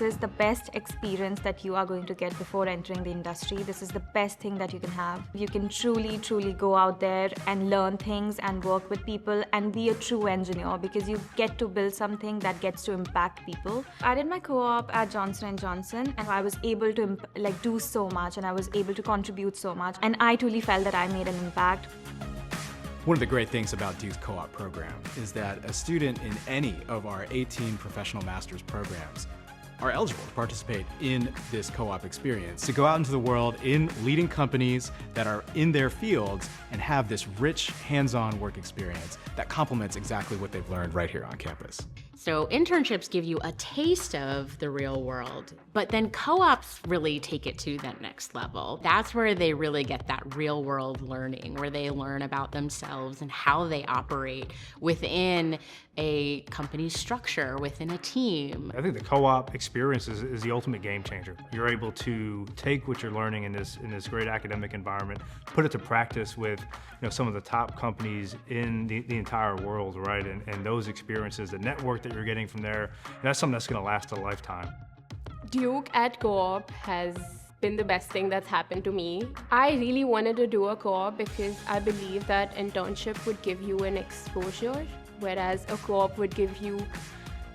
this is the best experience that you are going to get before entering the industry. This is the best thing that you can have. You can truly go out there and learn things and work with people and be a true engineer, because you get to build something that gets to impact people. I did my co-op at Johnson & Johnson, and I was able to do so much, and I was able to contribute so much, and I truly felt that I made an impact. One of the great things about Duke's co-op program is that a student in any of our 18 professional master's programs are eligible to participate in this co-op experience, to go out into the world in leading companies that are in their fields and have this rich hands-on work experience that complements exactly what they've learned right here on campus. So internships give you a taste of the real world, but then co-ops really take it to that next level. That's where they really get that real world learning, where they learn about themselves and how they operate within a company's structure, within a team. I think the co-op experience is the ultimate game changer. You're able to take what you're learning in this great academic environment, put it to practice with some of the top companies in the entire world, right? And those experiences, the network that you're getting from there, that's something that's going to last a lifetime. Duke at co-op has been the best thing that's happened to me. I really wanted to do a co-op because I believe that internship would give you an exposure, whereas a co-op would give you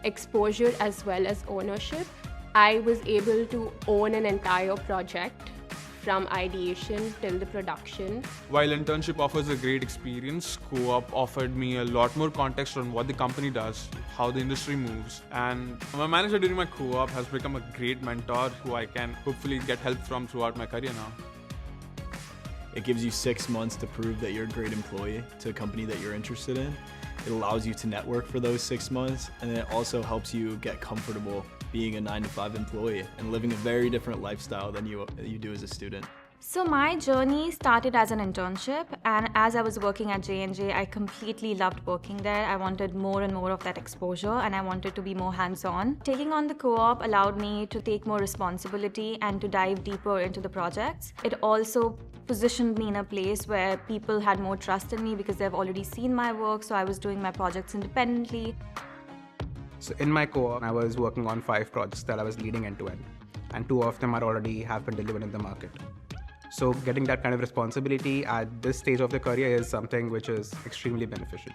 exposure as well as ownership. I was able to own an entire project from ideation till the production. While internship offers a great experience, co-op offered me a lot more context on what the company does, how the industry moves, and my manager during my co-op has become a great mentor who I can hopefully get help from throughout my career now. It gives you 6 months to prove that you're a great employee to a company that you're interested in. It allows you to network for those 6 months, and then it also helps you get comfortable being a 9-to-5 employee and living a very different lifestyle than you do as a student. So my journey started as an internship, and as I was working at J&J, I completely loved working there. I wanted more and more of that exposure, and I wanted to be more hands-on. Taking on the co-op allowed me to take more responsibility and to dive deeper into the projects. It also positioned me in a place where people had more trust in me because they've already seen my work, so I was doing my projects independently. So in my co-op, I was working on 5 projects that I was leading end-to-end, and 2 of them are already have been delivered in the market. So getting that kind of responsibility at this stage of the career is something which is extremely beneficial.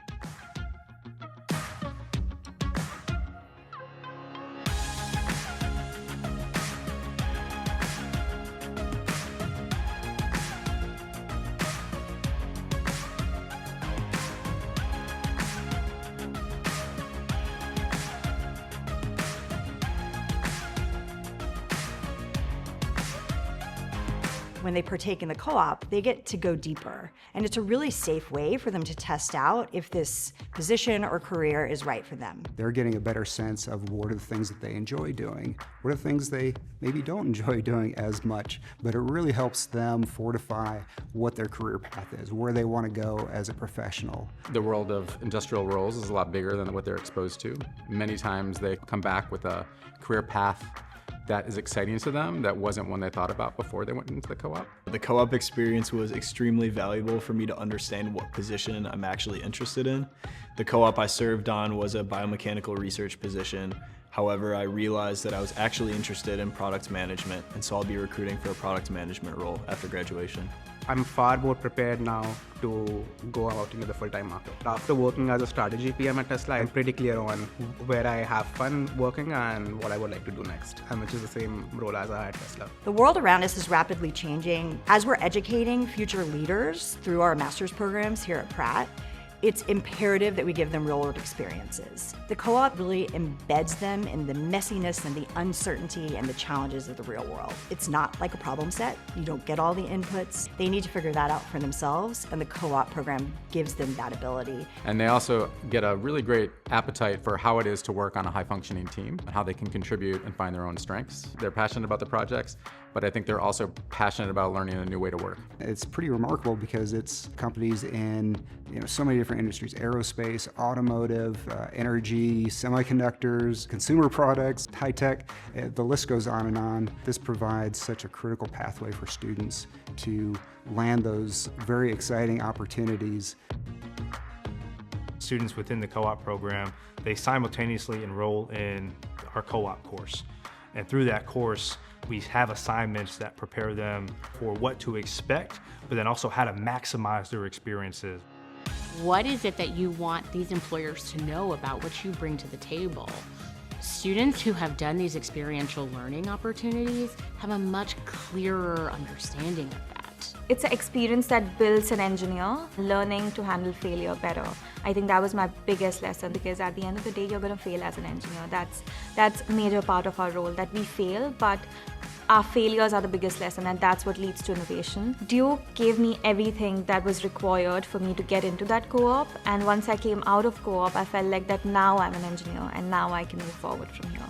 When they partake in the co-op, they get to go deeper. And it's a really safe way for them to test out if this position or career is right for them. They're getting a better sense of what are the things that they enjoy doing, what are the things they maybe don't enjoy doing as much, but it really helps them fortify what their career path is, where they want to go as a professional. The world of industrial roles is a lot bigger than what they're exposed to. Many times they come back with a career path that is exciting to them that wasn't one they thought about before they went into the co-op. The co-op experience was extremely valuable for me to understand what position I'm actually interested in. The co-op I served on was a biomechanical research position. However, I realized that I was actually interested in product management, and so I'll be recruiting for a product management role after graduation. I'm far more prepared now to go out into the full-time market. After working as a strategy PM at Tesla, I'm pretty clear on where I have fun working and what I would like to do next, and which is the same role as I had at Tesla. The world around us is rapidly changing. As we're educating future leaders through our master's programs here at Pratt, it's imperative that we give them real-world experiences. The co-op really embeds them in the messiness and the uncertainty and the challenges of the real world. It's not like a problem set. You don't get all the inputs. They need to figure that out for themselves, and the co-op program gives them that ability. And they also get a really great appetite for how it is to work on a high-functioning team and how they can contribute and find their own strengths. They're passionate about the projects, but I think they're also passionate about learning a new way to work. It's pretty remarkable because it's companies in so many different industries: aerospace, automotive, energy, semiconductors, consumer products, high tech. The list goes on and on. This provides such a critical pathway for students to land those very exciting opportunities. Students within the co-op program, they simultaneously enroll in our co-op course. And through that course, we have assignments that prepare them for what to expect, but then also how to maximize their experiences. What is it that you want these employers to know about what you bring to the table? Students who have done these experiential learning opportunities have a much clearer understanding of that. It's an experience that builds an engineer learning to handle failure better. I think that was my biggest lesson, because at the end of the day, you're going to fail as an engineer. That's a major part of our role, that we fail, but our failures are the biggest lesson, and that's what leads to innovation. Duke gave me everything that was required for me to get into that co-op, and once I came out of co-op, I felt like that now I'm an engineer and now I can move forward from here.